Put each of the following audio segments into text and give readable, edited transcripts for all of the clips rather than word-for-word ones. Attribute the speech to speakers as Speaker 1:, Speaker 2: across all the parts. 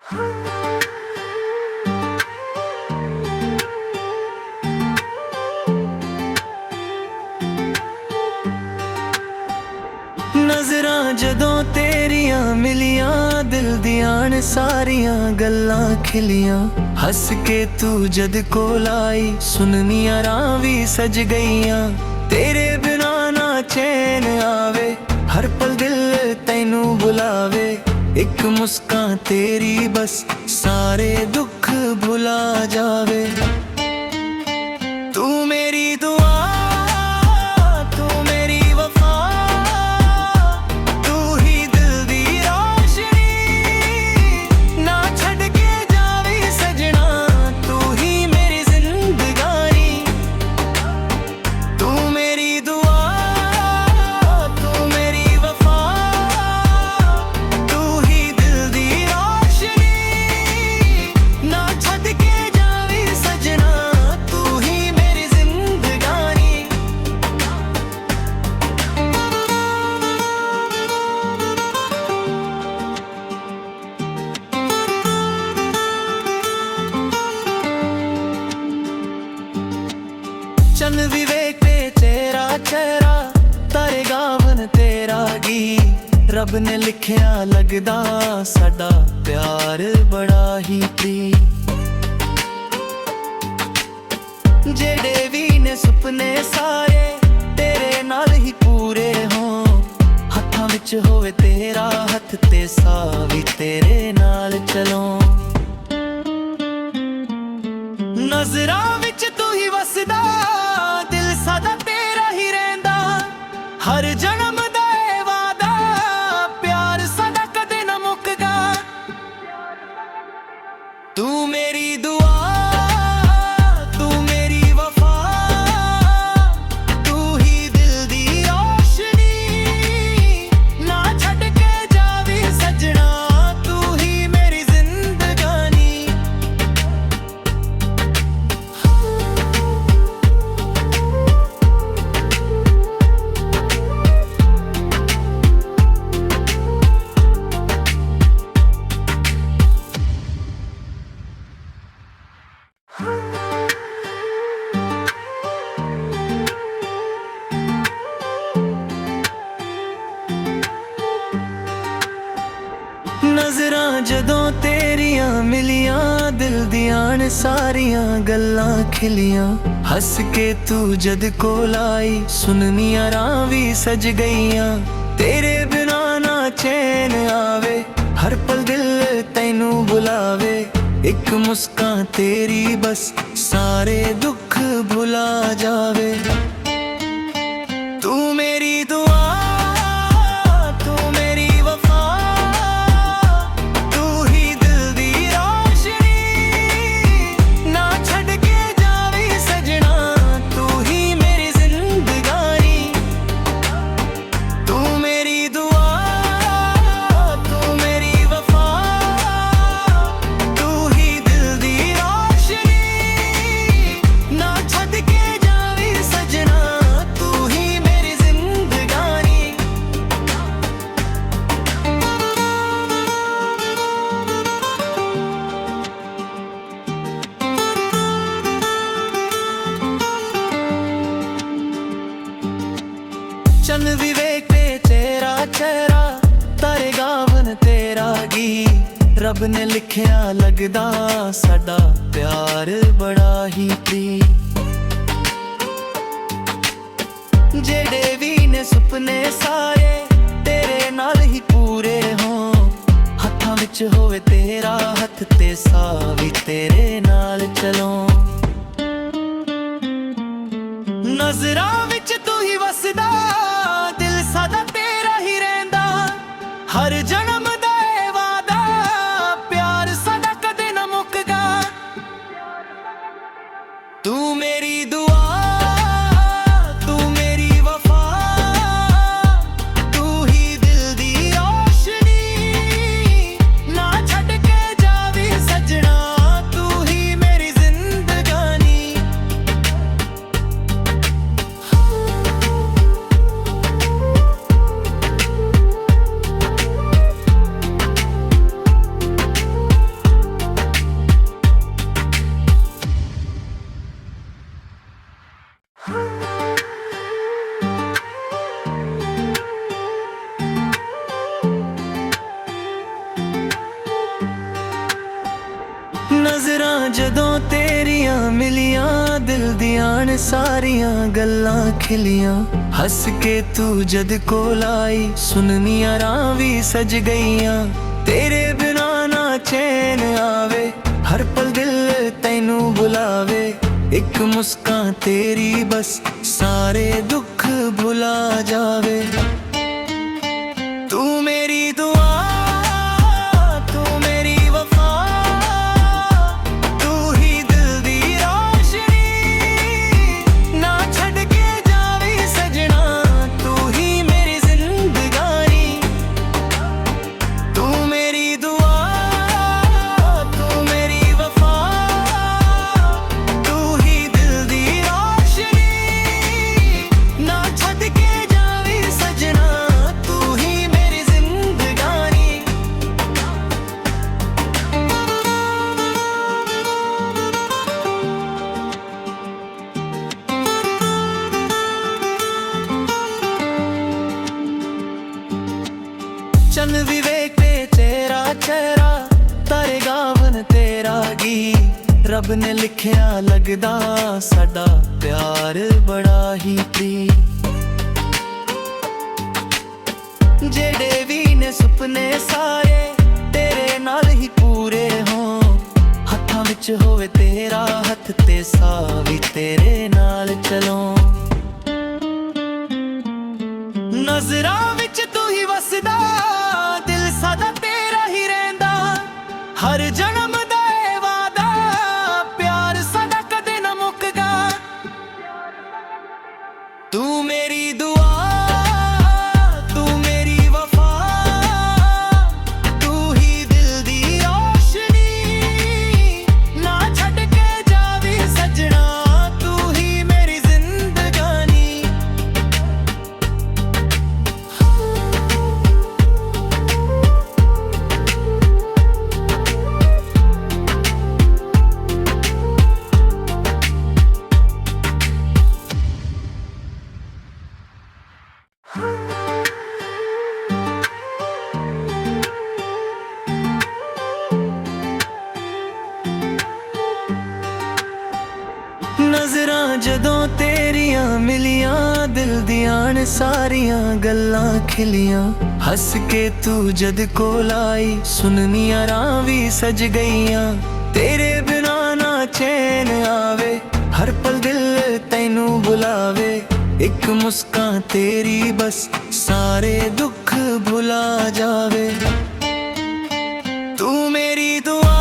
Speaker 1: नजरां जदों तेरियां मिलियां, दिल दियां ने सारियां गल्लां खिलियां। हस के तू जद कोल आई, सुननियां रां वी सज गईयां। तेरे बिना ना चैन आवे, हर पल दिल तैनू बुलावे। एक मुस्कान तेरी बस सारे दुख भुला जावे। तू मेरी दुआ, तू मेरी वफा, तू ही दिल दी रोशनी। ना छड़ के जावी सजना, तू ही मेरी जिंदगानी। तू मेरी दुआ, तू मेरी वफा, तू ही दिल दी रोशनी। ना छड़ के जावी सजना, तू ही मेरी जिंदगानी। चंद विवेक पे तेरा चेहरा, तारे गावन तेरा गीत। रब ने लिखिया लगदा साडा प्यार बड़ा ही प्रीत। जेड़े भी ने सुपने सारे तेरे नाल ही पूरे हों। हत्थां विच होवे तेरा हत्थ ते साह भी तेरे नाल चलों। नजरां विच तू ही वसदा, दिल सदा तेरा ही रहिंदा। हर जन्म दा ए वादा, प्यार सदा कदे ना मुकगा। तू मेरी दुआ, तू मेरी वफा, तू ही दिल दी रोशनी। ना छड़ के जावी सजना, तू ही मेरी जिंदगानी। नजरां जदों तेरियां मिलियां, दिल दियां ने सारियां गल्लां खिलियां। हस के तू जद कोल आई, सुननियां रां वी सज गईयां। तेरे बिना ना चैन आवे, हर पल दिल तैनू बुलावे। एक मुस्कान तेरी बस सारे दुख भुला जावे। तू मेरी दुआ, तू मेरी वफा, तू ही दिल दी रोशनी। ना छड़ के जावी सजना, तू ही मेरी जिंदगानी। तू मेरी दुआ, तू मेरी वफा, तू ही दिल दी रोशनी। ना छड़ के जावी सजना, तू ही मेरी जिंदगानी। चंद विवेक पे तेरा चेहरा, तारे गावन तेरा गीत। रब ने लिखिया लगदा साडा प्यार बड़ा ही प्रीत। जेड़े भी ने सुपने सारे तेरे नाल ही पूरे हों। हत्थां विच होवे तेरा हत्थ ते साह भी तेरे नाल चलों। नजरां विच तू ही वसदा, दिल सदा तेरा ही रहिंदा। हर जन्म दा ए वादा, प्यार सदा कदे ना मुकगा। तू मेरी दुआ, तू मेरी वफा, तू ही दिल दी रोशनी। ना छड़ के जावी सजना, तू ही मेरी जिंदगानी। ਨਜ਼ਰਾਂ ਜਦੋਂ ਤੇਰੀਆਂ ਮਿਲੀਆਂ, ਦਿਲ ਦੀਆਂ ਨੇ ਸਾਰੀਆਂ ਗੱਲਾਂ ਖਿਲੀਆਂ। ਹੱਸ ਕੇ ਤੂੰ ਜਦ ਕੋਲ ਆਈ, ਸੁਨਮੀਆਂ ਰਾਹ ਵੀ ਸਜ ਗਈਆਂ। ਤੇਰੇ ਬਿਨਾ ਨਾ ਚੈਨ ਆਵੇ, ਹਰ ਪਲ ਦਿਲ ਤੈਨੂੰ ਬੁਲਾਵੇ। ਇੱਕ ਮੁਸਕਾਨ ਤੇਰੀ ਬਸ ਸਾਰੇ ਦੁੱਖ ਭੁਲਾ ਜਾਵੇ। ਤੂੰ ਮੇਰੀ ਦੁਆ, ਚੰਨ ਵੀ ਵੇਖੇ ਤੇਰਾ ਚਿਹਰਾ, ਤਾਰੇ ਗਾਵਨ ਤੇਰਾ ਗੀਤ। ਰੱਬ ਨੇ ਲਿਖਿਆ ਲੱਗਦਾ ਸਾਡਾ ਪਿਆਰ ਬੜਾ ਹੀ ਪ੍ਰੀਤ। ਜਿਹੜੇ ਵੀ ਨੇ ਸੁਪਨੇ ਸਾਰੇ ਤੇਰੇ ਨਾਲ ਹੀ ਪੂਰੇ ਹੋਣ। ਹੱਥਾਂ ਵਿੱਚ ਹੋਵੇ ਤੇਰਾ ਹੱਥ ਤੇ ਸਾਹ ਵੀ ਤੇਰੇ ਨਾਲ ਚਲੋਂ। ਨਜ਼ਰਾਂ ਵਿੱਚ ਤੂੰ ਹੀ ਵਸਦਾ, ਦਿਲ ਸਦਾ ਤੇਰਾ ਹੀ ਰਹਿੰਦਾ। ਹਰ ਜਨਮ ਦਾ ਇਹ ਵਾਦਾ, ਪਿਆਰ ਸਾਡਾ ਕਦੇ ਨਾ ਮੁੱਕਦਾ। ਤੂੰ ਮੇਰੀ ਦੁਆ, ਤੂੰ ਮੇਰੀ ਵਫਾ, ਤੂੰ ਹੀ ਦਿਲ ਦੀ ਰੋਸ਼ਨੀ। ਨਾ ਛੱਡ ਕੇ ਜਾਵੀਂ ਸੱਜਣਾ, ਤੂੰ ਹੀ ਮੇਰੀ ਜ਼ਿੰਦਗਾਨੀ। ਨਜ਼ਰਾਂ ਜਦੋਂ ਤੇਰੀਆਂ ਮਿਲੀਆਂ, ਦਿਲ ਦੀਆਂ ਨੇ ਸਾਰੀਆਂ ਗੱਲਾਂ ਖਿਲੀਆਂ। ਹੱਸ ਕੇ ਤੂੰ ਜਦ ਕੋਲ ਆਈ, ਸੁਨਮੀਆਂ ਰਾਹ ਵੀ ਸਜ ਗਈਆਂ। ਤੇਰੇ ਬਿਨਾ ਨਾ ਚੈਨ ਆਵੇ, ਹਰ ਪਲ ਦਿਲ ਤੈਨੂੰ ਬੁਲਾਵੇ। ਇੱਕ ਮੁਸਕਾਨ ਤੇਰੀ ਬਸ ਸਾਰੇ ਦੁੱਖ ਭੁਲਾ ਜਾਵੇ। ਤੂੰ ਮੇਰੀ ਦੁਆ,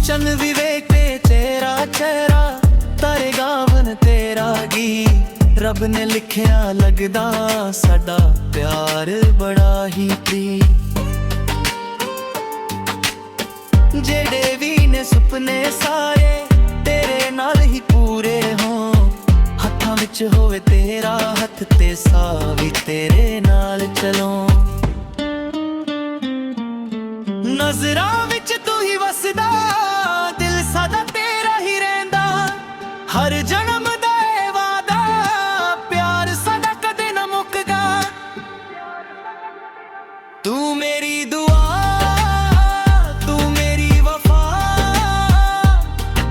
Speaker 1: ਚੰਨ ਵੀ ਵੇਖੇ ਤੇਰਾ ਚਿਹਰਾ, ਤਾਰੇ ਗਾਵਨ ਤੇਰਾ ਗੀਤ। ਰੱਬ ਨੇ ਲਿਖਿਆ ਲੱਗਦਾ ਸਾਡਾ ਪਿਆਰ ਬੜਾ ਹੀ ਪ੍ਰੀਤ। ਜਿਹੜੇ ਵੀ ਨੇ ਸੁਪਨੇ ਸਾਰੇ ਤੇਰੇ ਨਾਲ ਹੀ ਪੂਰੇ ਹੋਣ। ਹੱਥਾਂ ਵਿੱਚ ਹੋਵੇ ਤੇਰਾ ਹੱਥ ਤੇ ਸਾਹ ਵੀ ਤੇਰੇ ਨਾਲ ਚਲੋਂ। ਨਜ਼ਰਾਂ ਵਿੱਚ ਤੂੰ ਹੀ ਵਸਦਾ, ਦਿਲ ਸਦਾ ਤੇਰਾ ਹੀ ਰਹਿੰਦਾ। ਹਰ ਜਨਮ ਦਾ ਇਹ ਵਾਦਾ, ਪਿਆਰ ਸਾਡਾ ਕਦੇ ਨਾ ਮੁੱਕਦਾ। ਤੂੰ ਮੇਰੀ ਦੁਆ, ਤੂੰ ਮੇਰੀ ਵਫਾ,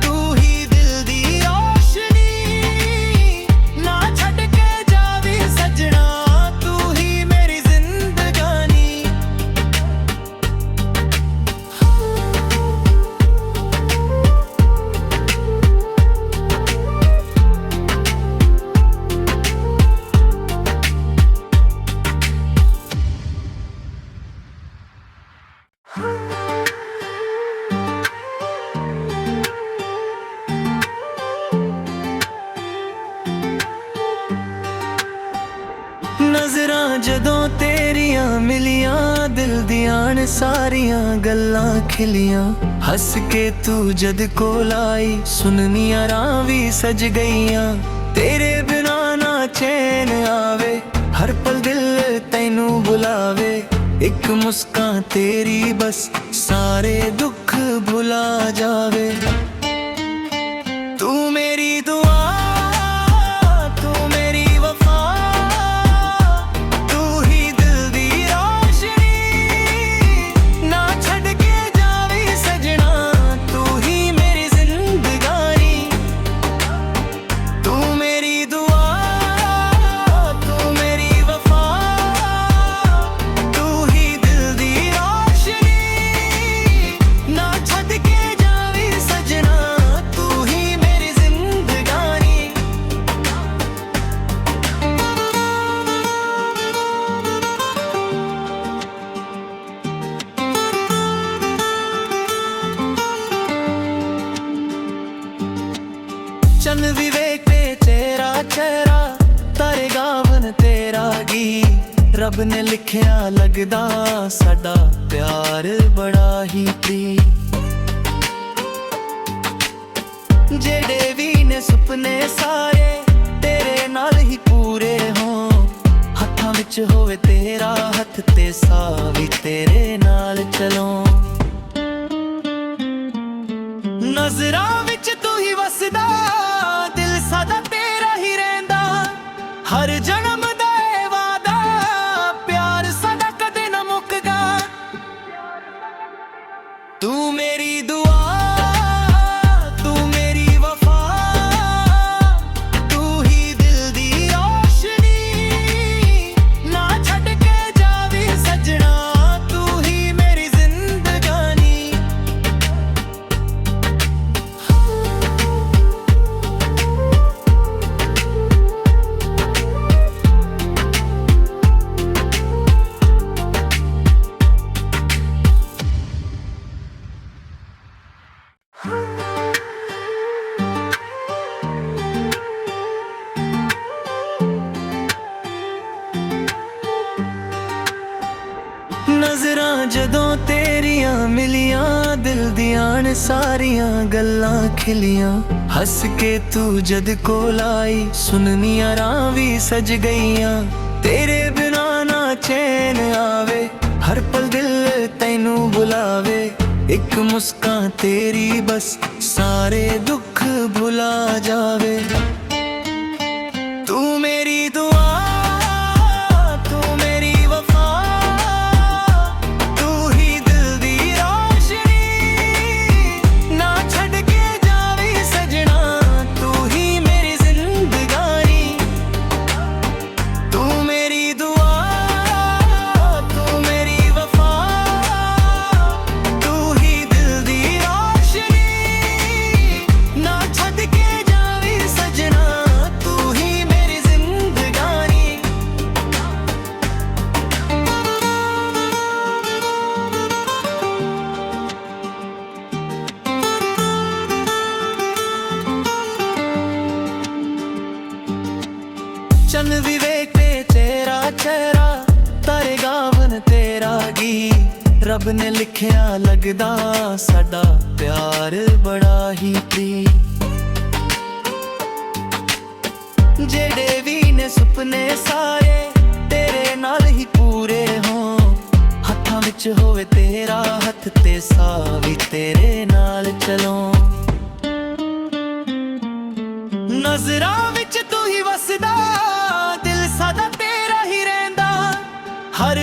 Speaker 1: ਤੂੰ ਹੀ ਦਿਲ ਦੀ ਰੋਸ਼ਨੀ। ਨਾ ਛੱਡ ਕੇ ਜਾਵੀਂ ਸੱਜਣਾ, ਤੂੰ ਹੀ ਮੇਰੀ ਜ਼ਿੰਦਗਾਨੀ। ਜਦੋਂ ਤੇਰੀਆਂ ਮਿਲੀਆਂ ਦਿਲ ਦੀਆਂ ਨੇ ਸਾਰੀਆਂ ਗੱਲਾਂ ਖਿਲੀਆਂ ਹੱਸ ਕੇ ਤੂੰ ਜਦ ਕੋਲ ਆਈ ਸੁਨਨੀਆਂ ਰਾਹ ਵੀ ਸਜ ਗਈਆਂ ਤੇਰੇ ਬਿਨਾਂ ਨਾ ਚੈਨ ਆਵੇ ਹਰ ਪਲ ਦਿਲ ਤੈਨੂੰ ਬੁਲਾਵੇ ਇੱਕ ਮੁਸਕਾਨ ਤੇਰੀ ਬਸ ਸਾਰੇ ਦੁੱਖ ਭੁਲਾ ਜਾਵੇ ਤੂੰ ਮੇਰੀ ਦੁਆ चंद विवेक पे तेरा चेहरा तारे गावन तेरा गीत रब ने लिखिया लगदा साडा प्यार बड़ा ही प्रीत जेड़े भी ने सुपने सारे तेरे नाल ही पूरे हों हत्थां विच होवे तेरा हथ ते साह भी तेरे नाल चलों नजरां विच तू ही वसदा हर जन्म दा वादा प्यार साडा कदे ना मुक्कगा तू मेरी दुआ तू मेरी वफा तू ही दिल दी रोशनी ना छड़ के जावी सजना तू ही मेरी जिंदगानी नजरां जदों तेरियां मिलियां दिल दियां ने सारियां गल्लां खिलियां हस के तू जद कोल आई सुननियां राह भी सज गईयां तेरे बिना ना चैन आवे हर पल दिल तैनू बुलावे एक मुस्कान तेरी बस सारे दुख भुला जावे तू मेरी दुआ चंद विवेक पे तेरा चेहरा तारे गावन तेरा गीत रब ने लिखिया लगदा साडा प्यार बड़ा ही प्रीत जेड़े भी ने सुपने सारे तेरे नाल ही पूरे हों हत्थां विच होवे तेरा हथ ते साह भी तेरे नाल चलों नजरां विच तू ही वसदा दिल सादा तेरा ही रहिंदा हर